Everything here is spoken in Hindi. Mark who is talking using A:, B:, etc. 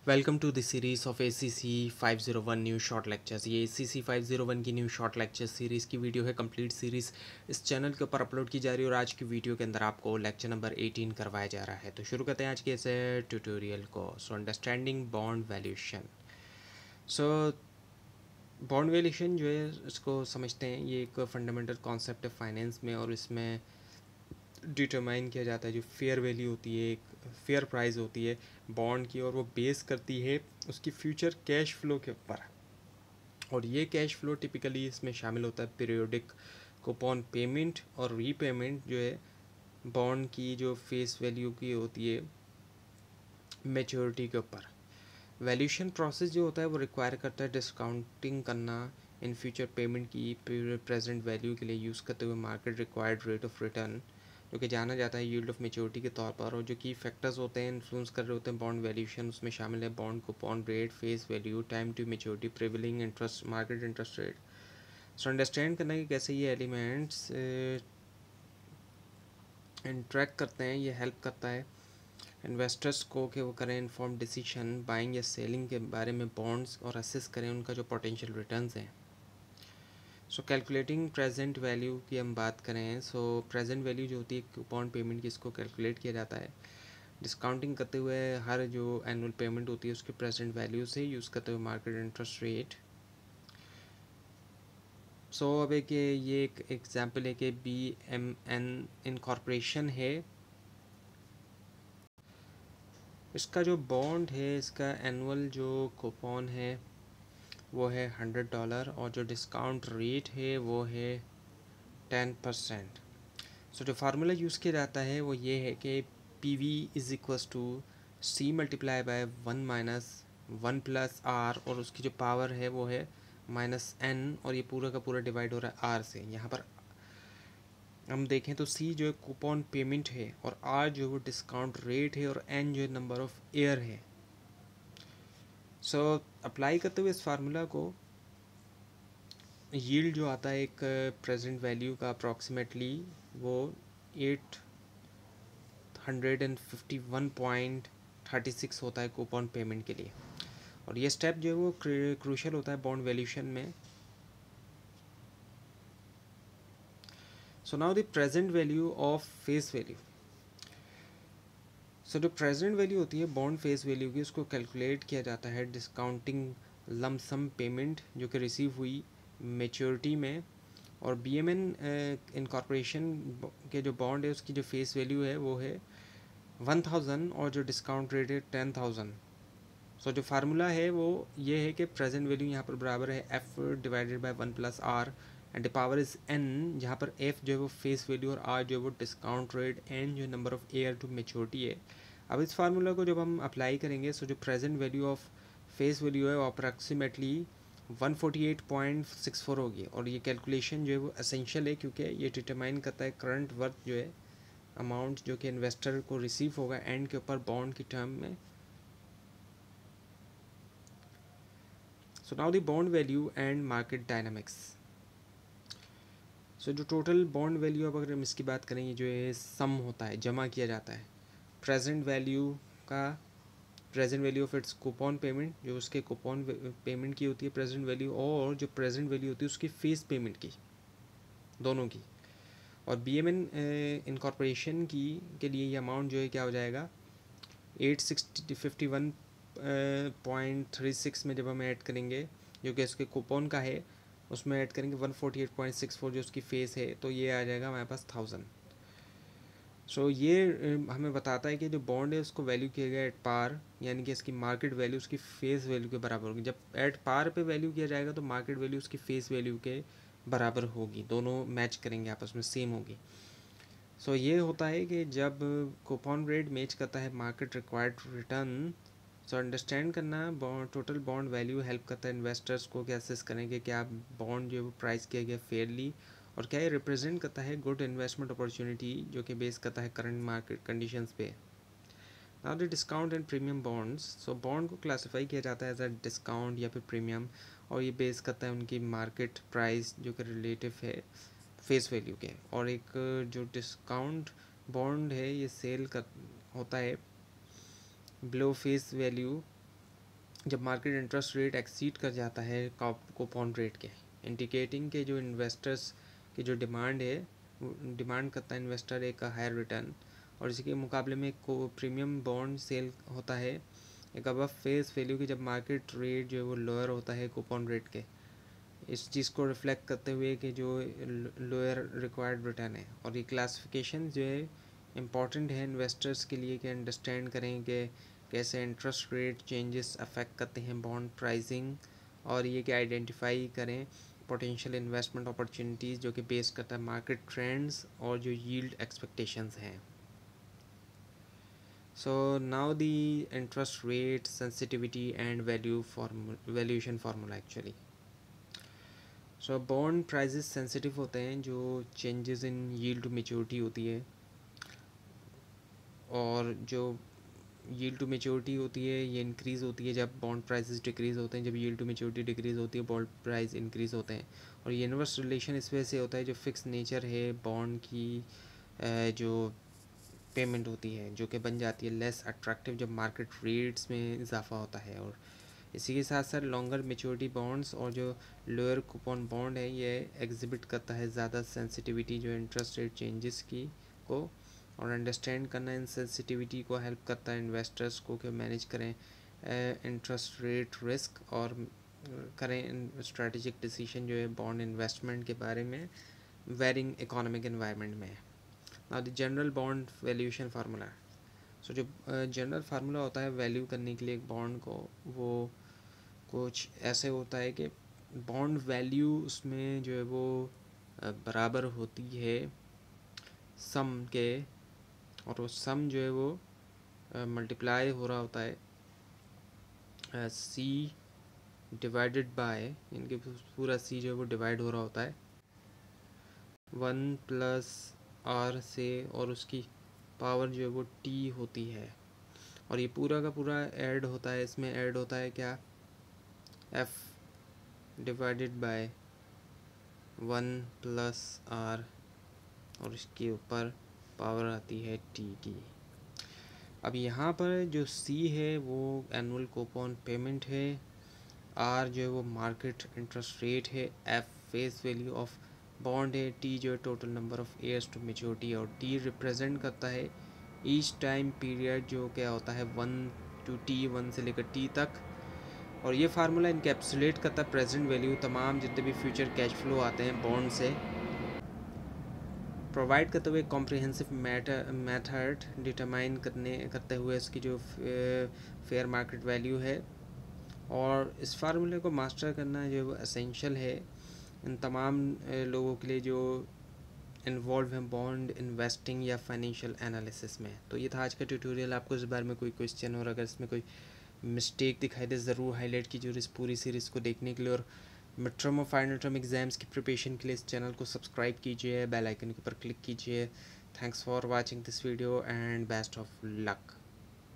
A: Welcome to the series of ACC 501 new short lectures. ये ACC 501 की न्यू शॉर्ट लेक्चर सीरीज़ की वीडियो है। कंप्लीट सीरीज़ इस चैनल के ऊपर अपलोड की जा रही है और आज की वीडियो के अंदर आपको लेक्चर नंबर 18 करवाया जा रहा है। तो शुरू करते हैं आज के इस ट्यूटोरियल को। So understanding bond valuation. So bond valuation जो है इसको समझते हैं, ये एक फंडामेंटल कॉन्सेप्ट है फाइनेंस में और इसमें डिटरमाइन किया जाता है जो फेयर वैल्यू होती है, एक फेयर प्राइस होती है बॉन्ड की, और वो बेस करती है उसकी फ्यूचर कैश फ्लो के ऊपर। और ये कैश फ्लो टिपिकली इसमें शामिल होता है पीरियोडिक कूपन पेमेंट और रीपेमेंट जो है बॉन्ड की जो फेस वैल्यू की होती है मैच्योरिटी के ऊपर। वैल्यूएशन प्रोसेस जो होता है वो रिक्वायर करता है डिस्काउंटिंग करना इन फ्यूचर पेमेंट की प्रेजेंट वैल्यू के लिए यूज़ करते हुए market required rate of return, जो कि जाना जाता है यील्ड ऑफ मैच्योरिटी के तौर पर। और जो की फैक्टर्स होते हैं इन्फ्लुएंस कर रहे होते हैं बॉन्ड वैल्यूएशन, उसमें शामिल है bond coupon rate, face value, time to maturity, prevailing interest, market interest rate. So understand करना कि कैसे ये एलिमेंट्स इंट्रैक्ट करते हैं, ये हेल्प करता है इन्वेस्टर्स को कि वो करें इन्फॉर्म डिसीजन बाइंग या सेलिंग के बारे में बॉन्ड्स, और असेस करें उनका जो पोटेंशियल रिटर्न्स हैं। सो कैलकुलेटिंग प्रेजेंट वैल्यू की हम बात करें, सो प्रेजेंट वैल्यू जो होती है कूपन पेमेंट की, इसको कैलकुलेट किया जाता है डिस्काउंटिंग करते हुए हर जो एनुअल पेमेंट होती है उसकी प्रेजेंट वैल्यू से यूज़ करते हुए मार्केट इंटरेस्ट रेट। सो अब एक ये एक एग्जांपल है कि BMN इनकॉर्पोरेशन है, इसका जो बॉन्ड है इसका एनुअल जो कूपन है वो है $100 और जो डिस्काउंट रेट है वो है 10%। सो जो फार्मूला यूज़ किया जाता है वो ये है कि PV is equals to C multiply by 1 minus 1 plus R, और उसकी जो पावर है वो है -N, और ये पूरा का पूरा डिवाइड हो रहा है R से। यहाँ पर हम देखें तो C जो है कूपन पेमेंट है और R जो है वो डिस्काउंट रेट है और N जो है नंबर ऑफ़ ईयर है। सो अप्लाई करते हुए इस फार्मूला को यील्ड जो आता है एक प्रेजेंट वैल्यू का अप्रॉक्सीमेटली वो 851.36 होता है कूपन पेमेंट के लिए। और ये स्टेप जो है वो क्रूशल होता है बॉन्ड वैल्यूएशन में। So now the present value of face value. So जो प्रेजेंट वैल्यू होती है बॉन्ड फेस वैल्यू की, उसको कैलकुलेट किया जाता है डिस्काउंटिंग लमसम पेमेंट जो कि रिसीव हुई मेच्योरिटी में। और BMN इनकॉर्पोरेशन के जो बॉन्ड है उसकी जो फेस वैल्यू है वो है 1000 और जो डिस्काउंट रेट है 10,000। सो जो फार्मूला है वो ये है कि प्रेजेंट वैल्यू यहाँ पर बराबर है F divided by 1 plus R and the power is N, जहाँ पर F जो है वो फेस वैल्यू और R जो है वो डिस्काउंट रेट, N जो है number of year to maturity है। अब इस फार्मूला को जब हम अप्लाई करेंगे, सो जो present value of face value है वो अप्रॉक्सीमेटली 148.64 होगी। और ये कैलकुलेशन जो है वो एसेंशियल है क्योंकि ये डिटरमाइन करता है करंट वर्थ जो है अमाउंट जो कि इन्वेस्टर को रिसीव होगा एंड के ऊपर बॉन्ड की टर्म में। So now the bond value and market dynamics. So जो टोटल बॉन्ड वैल्यू, अब अगर हम इसकी बात करें, ये जो है सम होता है, जमा किया जाता है प्रेजेंट वैल्यू का, present value of its coupon payment, जो उसके कूपन पेमेंट की होती है प्रेजेंट वैल्यू, और जो प्रेजेंट वैल्यू होती है उसकी फेस पेमेंट की, दोनों की। और BMN इनकॉर्पोरेशन की के लिए ये अमाउंट जो है क्या हो जाएगा 851.36 में जब हम ऐड करेंगे जो कि इसके कूपन का है, उसमें ऐड करेंगे 148.64 जो उसकी फेस है, तो ये आ जाएगा हमारे पास 1000। सो ये हमें बताता है कि जो बॉन्ड है उसको वैल्यू किया गया एट पार, यानी कि इसकी मार्केट वैल्यू उसकी फेस वैल्यू के बराबर होगी। जब एट पार पे वैल्यू किया जाएगा तो मार्केट वैल्यू उसकी फेस वैल्यू के बराबर होगी, दोनों मैच करेंगे आपस में, सेम होगी। सो ये होता है कि जब कूपन रेट मैच करता है मार्केट रिक्वायर्ड रिटर्न। सो अंडरस्टैंड करना टोटल बॉन्ड वैल्यू हेल्प करता है इन्वेस्टर्स को कि असेस करें कि क्या बॉन्ड जो है वो प्राइस किया गया फेयरली, और क्या ये रिप्रेजेंट करता है गुड इन्वेस्टमेंट अपॉर्चुनिटी जो कि बेस करता है करंट मार्केट कंडीशंस पे। Now the discount and premium bonds. So bond को क्लासीफाई किया जाता है एज अ डिस्काउंट या फिर प्रीमियम, और ये बेस करता है उनकी मार्केट प्राइस जो कि रिलेटिव है फेस वैल्यू के। और एक जो डिस्काउंट बॉन्ड है ये सेल कर होता है बिलो फेस वैल्यू जब मार्केट इंटरेस्ट रेट एक्सीड कर जाता है कूपन रेट के, इंडिकेटिंग के जो इन्वेस्टर्स की जो डिमांड है, डिमांड करता है इन्वेस्टर एक हायर रिटर्न, और इसी के मुकाबले में को प्रीमियम बॉन्ड सेल होता है एक अबव फेस वैल्यू की, जब मार्केट रेट जो है वो लोअर होता है कूपन रेट के। इस चीज़ को रिफ्लेक्ट करते हुए कि जो लोअर रिक्वायर्ड रिटर्न है। और ये क्लासिफिकेशन जो है इम्पॉर्टेंट है इन्वेस्टर्स के लिए कि अंडरस्टैंड करें कि कैसे इंटरेस्ट रेट चेंजेस अफेक्ट करते हैं बॉन्ड प्राइसिंग, और ये कि आइडेंटिफाई करें पोटेंशियल इन्वेस्टमेंट अपॉर्चुनिटीज़ जो कि बेस करता है मार्केट ट्रेंड्स और जो यील्ड एक्सपेक्टेशंस हैं। So now the interest rate sensitivity and valuation formula actually. So bond prices sensitive होते हैं जो changes in yield to maturity होती है, और जो yield to maturity होती है ये इंक्रीज़ होती है जब बॉन्ड प्राइसेस डिक्रीज़ होते हैं, जब yield to maturity डिक्रीज़ होती है बॉन्ड प्राइस इंक्रीज़ होते हैं। और ये इनवर्स रिलेशन इस वजह से होता है जो फिक्स नेचर है बॉन्ड की जो पेमेंट होती है, जो कि बन जाती है लेस अट्रैक्टिव जब मार्केट रेट्स में इजाफा होता है। और इसी के साथ साथ लॉन्गर मेच्योरिटी बॉन्ड्स और जो लोअर कूपन बॉन्ड है ये एग्जिबिट करता है ज़्यादा सेंसिटिविटी जो इंटरेस्ट रेट चेंजेस की को, और अंडरस्टैंड करना इन सेंसिटिविटी को हेल्प करता है इन्वेस्टर्स को कि मैनेज करें इंटरेस्ट रेट रिस्क, और करें स्ट्रेटेजिक डिसीजन जो है बॉन्ड इन्वेस्टमेंट के बारे में वेरिंग इकोनॉमिक एनवायरनमेंट में। Now the general bond valuation formula. So जो जनरल फार्मूला होता है वैल्यू करने के लिए एक बॉन्ड को, वो कुछ ऐसे होता है कि बॉन्ड वैल्यू उसमें जो है वो बराबर होती है सम के, और वो सम जो है वो मल्टीप्लाई हो रहा होता है सी डिवाइडेड बाय, इनके पूरा सी जो है वो डिवाइड हो रहा होता है 1 प्लस आर से, और उसकी पावर जो है वो टी होती है, और ये पूरा का पूरा ऐड होता है, इसमें ऐड होता है क्या F divided by 1 plus R, और इसके ऊपर पावर आती है टी की। अब यहाँ पर जो सी है वो एनुअल कूपन पेमेंट है, आर जो है वो मार्केट इंटरेस्ट रेट है, F face value of bond है, टी जो है total number of years to maturity, और टी रिप्रेजेंट करता है ईच टाइम पीरियड जो क्या होता है 1 टू टी, 1 से लेकर टी तक। और ये फार्मूला इनकैप्सुलेट करता है प्रेजेंट वैल्यू तमाम जितने भी फ्यूचर कैश फ्लो आते हैं बॉन्ड से, प्रोवाइड करते हुए कॉम्प्रिहेंसिव मेथड डिटरमाइन करते हुए इसकी जो फेयर मार्केट वैल्यू है। और इस फार्मूले को मास्टर करना जो वो एसेंशियल है इन तमाम लोगों के लिए जो इन्वॉल्व हैं बॉन्ड इन्वेस्टिंग या फाइनेंशियल एनालिसिस में। तो ये था आज का ट्यूटोरियल। आपको इस बारे में कोई क्वेश्चन और अगर इसमें कोई मिस्टेक दिखाई दे ज़रूर हाईलाइट कीजिए। और इस पूरी सीरीज़ को देखने के लिए और मिड टर्म और फाइनल टर्म एग्जाम्स की प्रिपरेशन के लिए इस चैनल को सब्सक्राइब कीजिए, बेल आइकन के ऊपर क्लिक कीजिए। Thanks for watching this video and best of luck.